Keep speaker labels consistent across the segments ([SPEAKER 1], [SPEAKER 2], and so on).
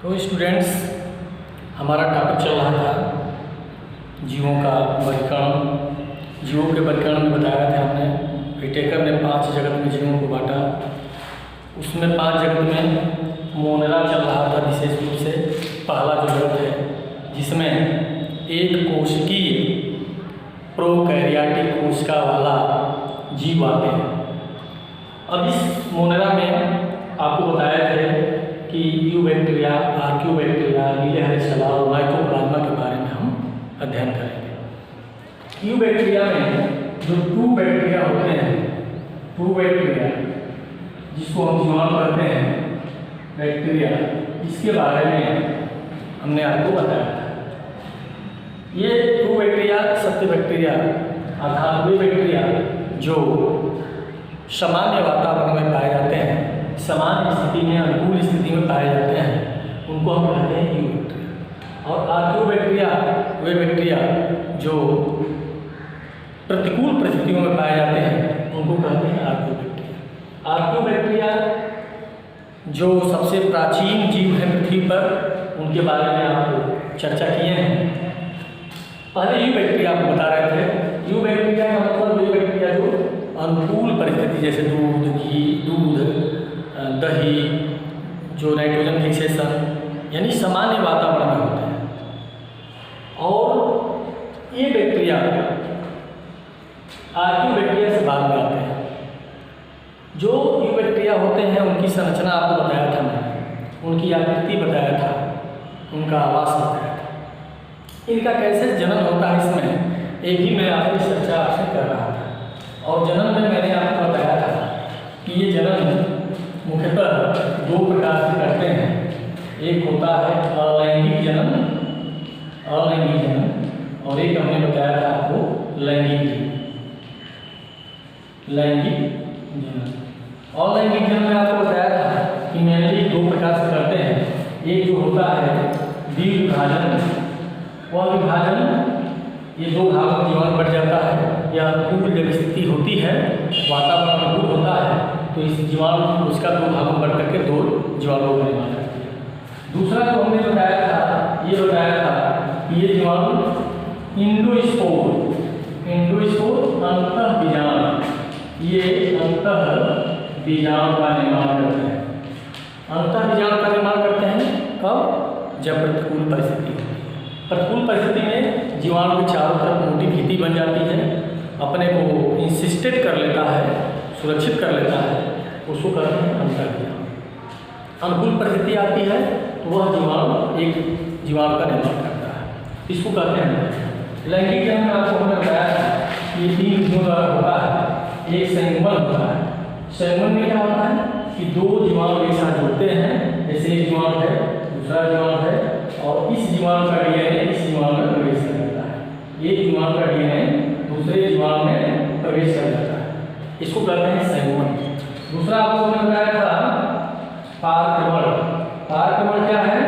[SPEAKER 1] तो स्टूडेंट्स, हमारा टॉपिक चल रहा था जीवों का वर्गीकरण। जीवों के वर्गीकरण में बताया था हमने विटेकर ने 5 जगत में जीवों को बांटा। उसमें 5 जगत में मोनेरा चल रहा था विशेष रूप से, पहला जो जगत है जिसमें एक कोशिकीय प्रोकैरियोटिक कोशिका वाला जीव आते हैं। अब इस मोनेरा में आपको बताया थे कि यूबैक्टीरिया, आर्कियोबैक्टीरिया, नीले हरे शैवाल, माइकोप्लाज्मा के बारे में हम अध्ययन करेंगे। यूबैक्टीरिया में जो 2 बैक्टीरिया होते हैं, 2 बैक्टीरिया जिसको हम जीवाणु कहते हैं बैक्टीरिया, इसके बारे में हमने आपको बताया था। ये 2 बैक्टीरिया सत्य बैक्टीरिया अर्थात वे बैक्टीरिया जो सामान्य वातावरण में पाए जाते हैं, सामान्य स्थिति में, अनुकूल स्थिति में पाए जाते हैं, उनको हम कहते हैं यूबैक्टीरिया। और आर्कियोबैक्टीरिया वे बैक्टीरिया जो प्रतिकूल परिस्थितियों में पाए जाते हैं, उनको कहते हैं आर्कियोबैक्टीरिया। आर्कियोबैक्टीरिया जो सबसे प्राचीन जीव हैं पृथ्वी पर, उनके बारे में आपको चर्चा किए हैं। पहले यूबैक्टीरिया आपको बता रहे थे। यूबैक्टीरिया का मतलब वे बैक्टीरिया जो अनुकूल परिस्थिति जैसे दूध, घी, दूध, दही, जो नाइट्रोजन फिक्सेशन यानी सामान्य वातावरण में होते हैं। और ये बैक्टीरिया आर्कियोबैक्टीरिया से बाद में आते हैं। जो यूबैक्टीरिया होते हैं उनकी संरचना आपको बताया था मैंने, उनकी आकृति बताया था, उनका आवास बताया था। इनका कैसे जन्म होता है इसमें एक ही मैं आपकी चर्चा आपसे कर रहा था। और जन्म में मैंने आपको बताया था कि ये जन्म मुख्यतः 2 प्रकार से करते हैं। एक होता है अलैंगिक जन्म, और एक हमने बताया था आपको लैंगिक जन्म। अलैंगिक जन्म में आपको बताया था कि मेनली 2 प्रकार से करते हैं। एक जो होता है द्विविभाजन, वह विभाजन ये 2 भागों में जीवाणु बढ़ जाता है, या अनुकूल जब स्थिति होती है, वातावरण अनुकूल होता है, तो इस जीवाणु उसका 2 भागों में बढ़ करके 2 जीवाणुओं का निर्माण करती है। दूसरा जो हमने बताया था कि ये जीवाणु इंडोस्पोर अंतःबीजाणु, ये अंतःबीजाणु का निर्माण करते हैं। अंतःबीजाणु का निर्माण करते हैं कब? जब प्रतिकूल परिस्थिति होती है। प्रतिकूल परिस्थिति में जीवाणु के चारों तरफ मोटी भीति बन जाती है, अपने को इंसिस्टेड कर लेता है, सुरक्षित कर लेता है, उसको कहते हैं अंतःबीजाणु। अनुकूल परिस्थिति आती है तो वह जीवाणु एक जीवाणु का निर्माण करता है, इसको कहते हैं। लैंगिक जन्म में आपको हमने बताया कि 3 विधियों द्वारा होता है। एक संयुग्मन होता है। संयुग्मन में क्या होता है कि 2 जीवाणु एक साथ जुड़ते हैं, जैसे एक जीवाणु है, दूसरा जीवाणु है, और इस जीवाणु का डीएनए इस जीवाणु में प्रवेश कर जाता है। एक जीवाणु का डीएनए दूसरे जीवाणु में प्रवेश कर जाता है, इसको कहते हैं संयुग्मन। दूसरा आपको हमने बताया था पारक्रमण। पारक्रमण क्या है?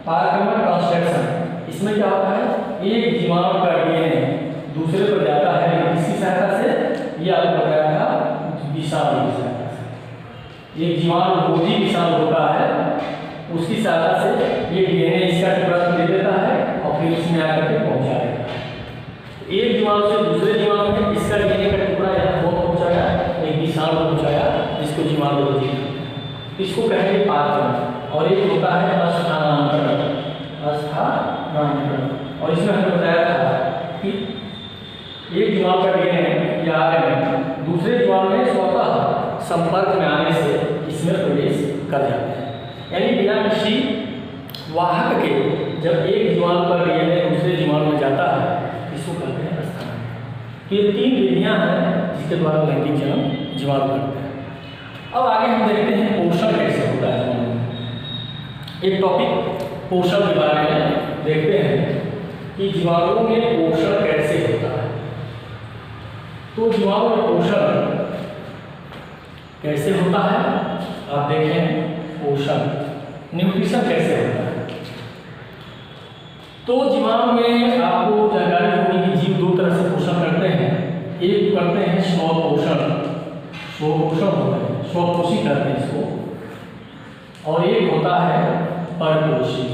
[SPEAKER 1] पारक्रमण ट्रांसलेशन। इसमें क्या होता है, एक जीवाणु का डीएनए दूसरे पर जाता है, किसकी सहायता से? ये आपको बताया था विषाणु की सहायता से। एक जीवाणु रोधी विषाणु होता है, उसकी सहायता से ये डीएनए इसका टुकड़ा ले देता है और फिर उसमें आकर के पहुंचा देता है। एक जीवाणु से दूसरे जीवाणु में इसका डीएनए का टुकड़ा यहाँ पहुंचाया, एक विषाणु पहुंचाया जिसको जीवाणु रोधी, इसको कहेंगे पारक्रमण। और एक होता है स्थानांतरण। और इसमें हमने बताया था कि एक जीवाणु का डीएनए या आरएनए दूसरे जीवाणु में स्वतः संपर्क में आने से इसमें प्रवेश कर जाते हैं, यानी बिना किसी वाहक के जब एक जीवाणु का डीएनए दूसरे जीवाणु में जाता है, इसको कहते हैं स्थानांतरण। ये 3 विधियां हैं जिसके द्वारा लैंगिक जन्म जीवाणु करते हैं। अब आगे हम देखते हैं पोषण कैसे होता है। एक टॉपिक पोषण के बारे में देखते हैं कि जीवाणुओं में पोषण कैसे होता है। तो जीवाणु में पोषण कैसे होता है, आप देखें। पोषण न्यूट्रिशन कैसे होता है, तो जीवाणु में आपको जानकारी होगी कि जीव 2 तरह से पोषण करते हैं। एक करते हैं स्वपोषण होता है, स्वपोषी करते हैं इसको, और एक होता है परपोषी,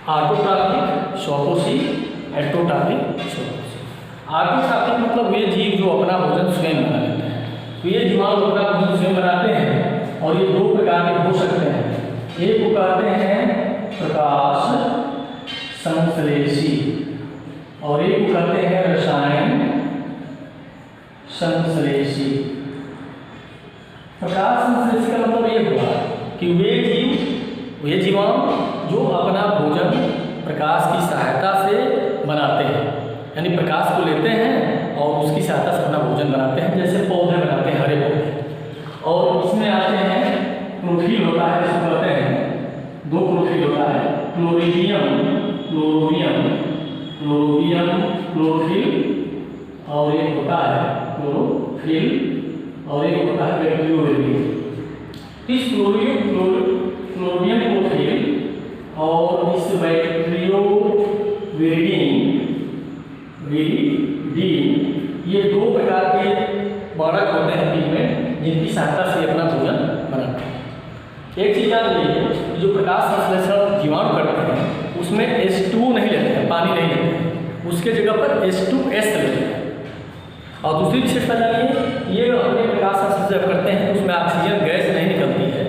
[SPEAKER 1] ऑटोट्रॉपिक स्वपोषी, हेटेरोट्रॉपिक स्वपोषी। ऑटोट्रॉपिक मतलब वे जीव जो अपना भोजन स्वयं बना लेते हैं। तो ये जीवाणु अपना भोजन स्वयं बनाते हैं और ये दो प्रकार के हो सकते हैं। एक को कहते हैं प्रकाश संश्लेषी और एक को कहते हैं रसायन संश्लेषी। प्रकाश संश्लेषी का मतलब ये हुआ कि वे जीवाणु जो अपना भोजन प्रकाश की सहायता से बनाते हैं, यानी प्रकाश को लेते हैं और उसकी सहायता से अपना भोजन बनाते हैं, जैसे पौधे बनाते हैं, हरे पौधे। और इसमें आते हैं क्लोरोफिल होता है, जिसको कहते हैं दो क्लोरोफिल होता है, क्लोरीडियम क्लोरोफिल और एक होता है क्लोरोफिल और एक होता है बैक्टीरियोफिल। इस क्लोरीडियम क्लोरोफिल और इस ये दो प्रकार के बाड़क होते हैं पिगमेंट, जिनकी सहायता से अपना भोजन बनाते हैं। एक चीज़ याद रखिए, जो प्रकाश संश्लेषण जीवाणु करते हैं उसमें H2O नहीं लेते हैं, पानी नहीं लेते हैं, उसके जगह पर H2S लेते हैं। और दूसरी विशेषता जानिए, ये अपने प्रकाश संश्लेषण करते हैं तो उसमें ऑक्सीजन गैस नहीं निकलती है,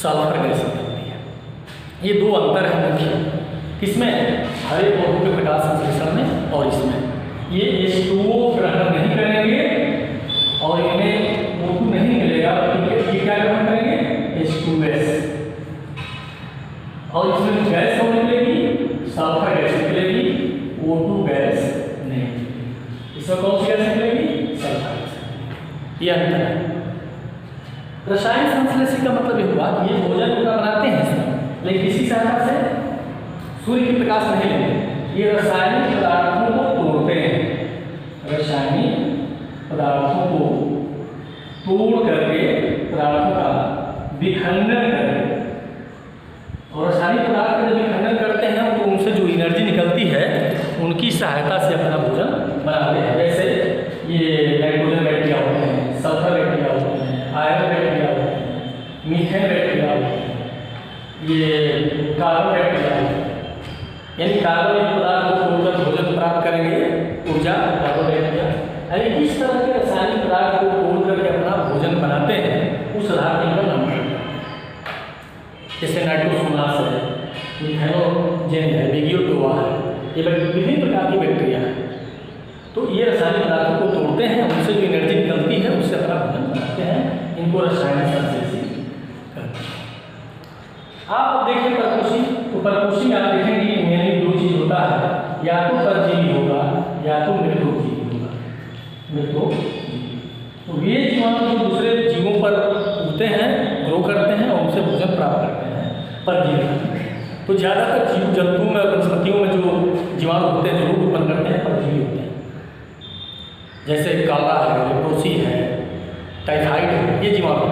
[SPEAKER 1] सल्फर गैस निकलती है। ये दो अंतर है मुख्य, किसमें? हरे पौधों के प्रकाश संश्लेषण में और इसमें। ये H2O ग्रहण नहीं करेंगे और इनमें O2 नहीं मिलेगा, ये क्या ग्रहण करेंगे? H2S। और इसमें गैस कौन निकलेगी? सल्फर गैस निकलेगी, O2 गैस नहीं। इसमें कौन सी गैस निकलेगी? Sulphur gas. ये अंतर है। रसायन संश्लेषण का मतलब ये हुआ कि ये भोजन पूरा बनाते हैं इसमें, लेकिन किसी सहायता से सूर्य की प्रकाश नहीं लेते, ये रासायनिक पदार्थों को तोड़ते हैं, रासायनिक पदार्थों को तोड़ करके पदार्थों का विखंडन करते हैं। और रासायनिक पदार्थ का जब विखंडन करते हैं तो उनसे जो एनर्जी निकलती है उनकी सहायता से अपना भोजन बनाते हैं। जैसे ये नाइट्रोजन बैक्टीरिया होते हैं, सल्फर बैक्टीरिया होते हैं, आयरन बैक्टीरिया होते हैं, मीथेन बैक्टीरिया होते हैं, ये कार्बन बैक्टीरिया होते हैं। यानी कार्बन पदार्थ को तोड़कर भोजन प्राप्त करेंगे, ऊर्जा कार्बन बैक्टीरिया। यानी इस तरह के रासायनिक पदार्थ को तोड़ करके अपना भोजन बनाते हैं, उस रासायनिक का नाम है। जैसे नाइट्रोसोमास है, मिथेनोजेन है, बिगियोटोवा है, ये विभिन्न प्रकार की बैक्टीरिया है। तो ये रासायनिक पदार्थों को तोड़ते हैं, उनसे जो एनर्जी निकलती है उससे अपना भोजन बनाते हैं। इनको रासायनिक संश्लेषण कहते हैं। आप देखिए परपोषी, तो परपोषी में आप देखेंगे मेनली दो चीज होता है, या तो परजीवी होगा या तो मृतोजीवी होगा। तो ये जीवाणु जो दूसरे जीवों पर उगते हैं, ग्रो करते हैं और उनसे भोजन प्राप्त करते हैं, परजीवी। तो ज़्यादातर जीव जंतुओं में, वनस्पतियों में जो जीवाणु होते हैं, जो रोग उत्पन्न करते हैं, परजीवी होते हैं। जैसे काला है, लेप्रोसी है, टाइफाइड है, ये जीवाणु।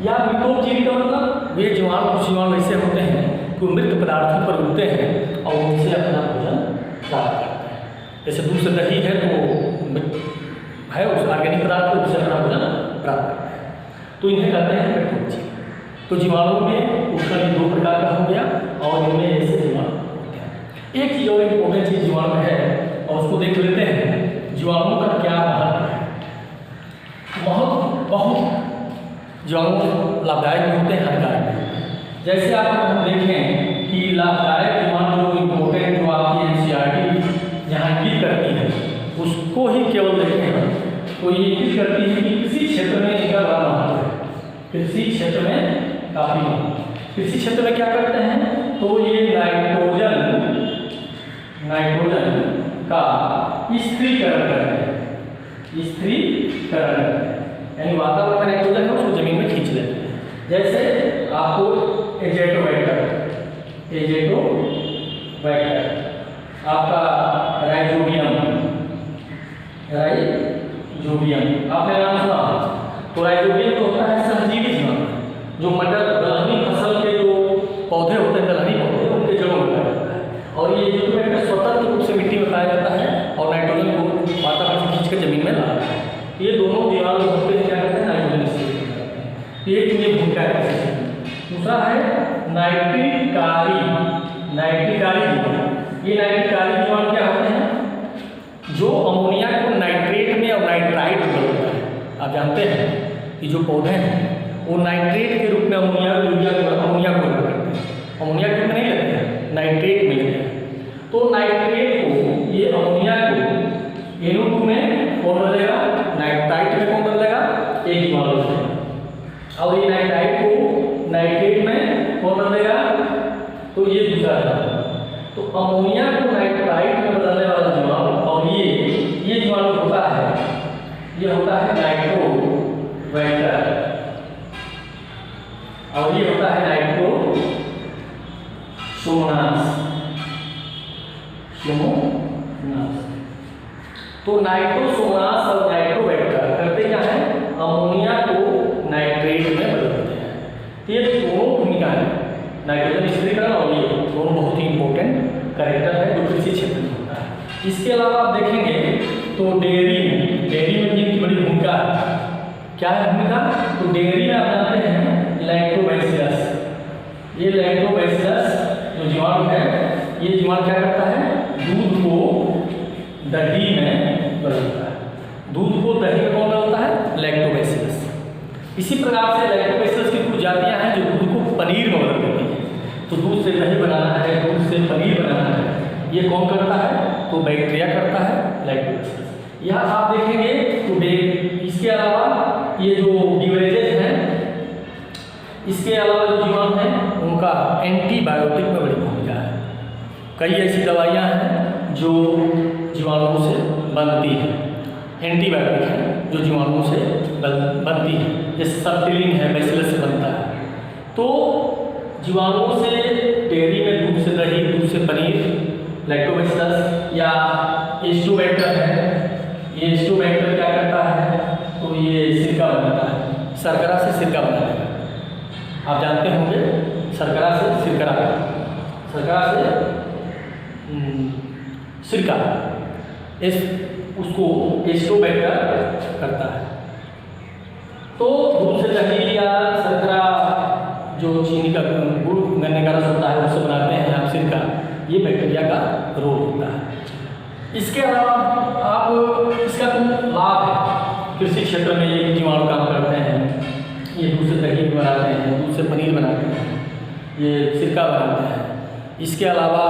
[SPEAKER 1] या मृतोजीवी का मतलब वे जीवाणु, कुछ जीवाणु ऐसे होते हैं कि मृत पदार्थों पर उगते हैं और उनसे अपना भोजन प्राप्त करते हैं। जैसे दूध से दही है तो है उस ऑर्गेनिक पदार्थ को उससे अपना भोजन प्राप्त करते हैं। तो इन्हें कहते हैं मृतोजीवी। तो जीवाणु में उसका ये दो प्रकार का हो गया और इनमें ऐसे जीवाणु होते हैं। एक चीज़ और इम्पोर्टेंट चीज़ जीवाणु है और उसको देख लेते हैं, जीवाणुओं का क्या महत्व है। बहुत जीवाणु लाभदायक भी होते हैं, हानिकारक भी होते हैं। जैसे आप हम देखें कि लाभदायक जीवाणु जो इम्पोर्टेंट, जो आपकी NCERT जहाँ इंगित करती है उसको ही केवल देखें हम, तो ये इंगित करती है कि कृषि क्षेत्र में इनका बड़ा महत्व है। कृषि क्षेत्र में काफ़ी महत्व। कृषि क्षेत्र में क्या करते हैं, तो ये नाइट्रोजन का स्थिरीकरण करते हैं, स्थिरीकरण करते हैं। यानी वातावरण में नाइट्रोजन है उसको जमीन में खींच लेते हैं। जैसे आपको एजेटोबैक्टर, आपका राइजोबियम आपने नाम सुना। तो राइजोबियम तो होता है सहजीवी जीवाणु, जो मटर दलहनी फसल के जो पौधे होते हैं, दलहनी पौधे, उनके जड़ों में पाया जाता है। और ये एजेटोबैक्टर स्वतंत्र रूप से मिट्टी में पाया जाता है और नाइट्रोजन को वातावरण से खींच कर जमीन में लाता है। ये दोनों जीवाणु होते हैं, क्या करते हैं, नाइट्रोजन स्थिरीकरण। पेट में भूमिका है। दूसरा है नाइट्रिकारी जीवाणु। ये नाइट्रिकारी जीवाणु क्या होते हैं? जो अमोनिया को नाइट्रेट में और नाइट्राइट में बदलता है। आप जानते हैं कि जो पौधे हैं वो नाइट्रेट के रूप में अमोनिया को करते हैं। अमोनिया के रूप में नहीं लेते हैं, नाइट्रेट में लेते हैं। तो नाइट्रेट को, ये अमोनिया को NO2 में कौन बदलेगा? नाइट्राइट में कौन बदलेगा? एक जीवाणु से। और ये नाइट्राइट को नाइट्रेट में कौन बदलेगा? तो ये दूसरा है। तो अमोनिया को नाइट्राइट में बदलने वाला जीवाणु, और ये जीवाणु होता है, ये होता है नाइट्रोबैक्टर, और ये होता है नाइट्रोसोमोनास। तो नाइट्रोसोमोनास और नाइट्रोबैक्टर करते क्या है? अमोनिया को नाइट्रेट में बदलते हैं। ये दोनों भूमिका है, नाइट्रोजन स्थिरीकरण, और ये दोनों बहुत ही इंपॉर्टेंट कैरेक्टर है जो कृषि क्षेत्र में होता है। इसके अलावा आप देखेंगे तो डेयरी में भी इनकी बड़ी भूमिका है। क्या है भूमिका? तो डेयरी में आप जानते हैं लैक्टोबैसिलस। ये लैक्टोबैसिलस जो जीवाणु है, ये जीवाणु क्या करता है? दूध को दही में बदलता है। दूध को दही में कौन बदलता है? लैक्टोबैसिलस। इसी प्रकार से लैक्टोबैसिलस की कुछ जातियां हैं जो दूध को पनीर में बदल देती हैं। तो दूध से दही बनाना है, दूध से पनीर बनाना है, ये कौन करता है? तो बैक्टीरिया करता है, लैक्टोबैसिलस। यहाँ आप देखेंगे तो इसके अलावा ये जो बिवरेजेस हैं, इसके अलावा जो जीवाणु हैं उनका एंटीबायोटिक में बड़ी भूमिका है। कई ऐसी दवाइयाँ हैं जो जीवाणुओं से बनती हैं, एंटीबायोटिक है जो जीवाणुओं से बनती है। जैसे सबटिलिन है, बैसिलस से बनता है। तो जीवाणुओं से डेयरी में दूध से दही, दूध से पनीर, लैक्टोबैसिलस, या एस्टोबैक्टर है। ये एस्टोबैक्टर क्या करता है? तो ये सिरका बनाता है, शर्करा से सिरका बनाता है। आप जानते होंगे शर्करा से सिरका, शर्करा से सिरका, उसको एस्टोबैक्टर करता है। तो दूध से दही या शर्करा, जो चीनी का गुड़ गन्ने का रस होता है उससे बनाते हैं आप सिरका, ये बैक्टीरिया का रोल होता है। इसके अलावा आप इसका लाभ है कृषि क्षेत्र में, ये जीवाणु काम करते हैं। ये दूध से दही बनाते हैं, दूध से पनीर बनाते हैं, ये सिरका बनाते हैं। इसके अलावा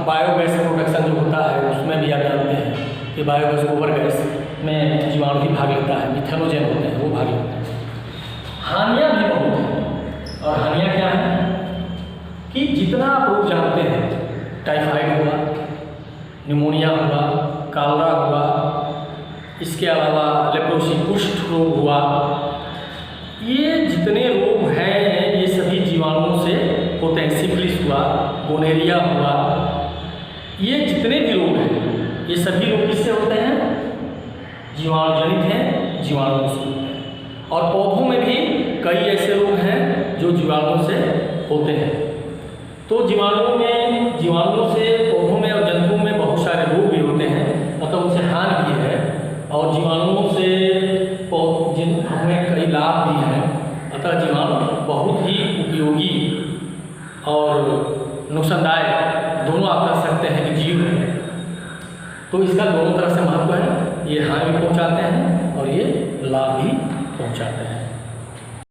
[SPEAKER 1] बायोगैस प्रोडक्शन जो होता है उसमें भी आप जानते हैं कि बायोगैस गोबर गैस में जीवाणु भी भाग लेता है, मिथेनोजन होते हैं वो भाग लेते हैं। हानियाँ भी बहुत हैं, और हानियाँ क्या हैं कि जितना आप रोग जानते हैं, टाइफाइड हुआ, निमोनिया हुआ, कालरा हुआ, इसके अलावा लेप्रोसी कुष्ठ रोग हुआ, ये जितने रोग हैं ये सभी जीवाणुओं से होते हैं। सिफिलिस हुआ, गोनेरिया हुआ, ये जितने भी रोग हैं ये सभी रोग किससे होते हैं? जीवाणु जनित हैं, जीवाणुओं से होते हैं। और पौधों में भी कई ऐसे रोग हैं जो जीवाणुओं से होते हैं। तो जीवाणुओं से पौधों में और जंतुओं में बहुत सारे रोग भी होते हैं, मतलब उनसे हानि भी है, और जीवाणुओं से हमें कई लाभ भी हैं। अतः जीवाणु बहुत ही उपयोगी और नुकसानदायक दोनों आप कह सकते हैं कि जीव है। तो इसका दोनों तरह से महत्व है, ये हानि भी पहुंचाते हैं और ये लाभ भी पहुंचाते हैं।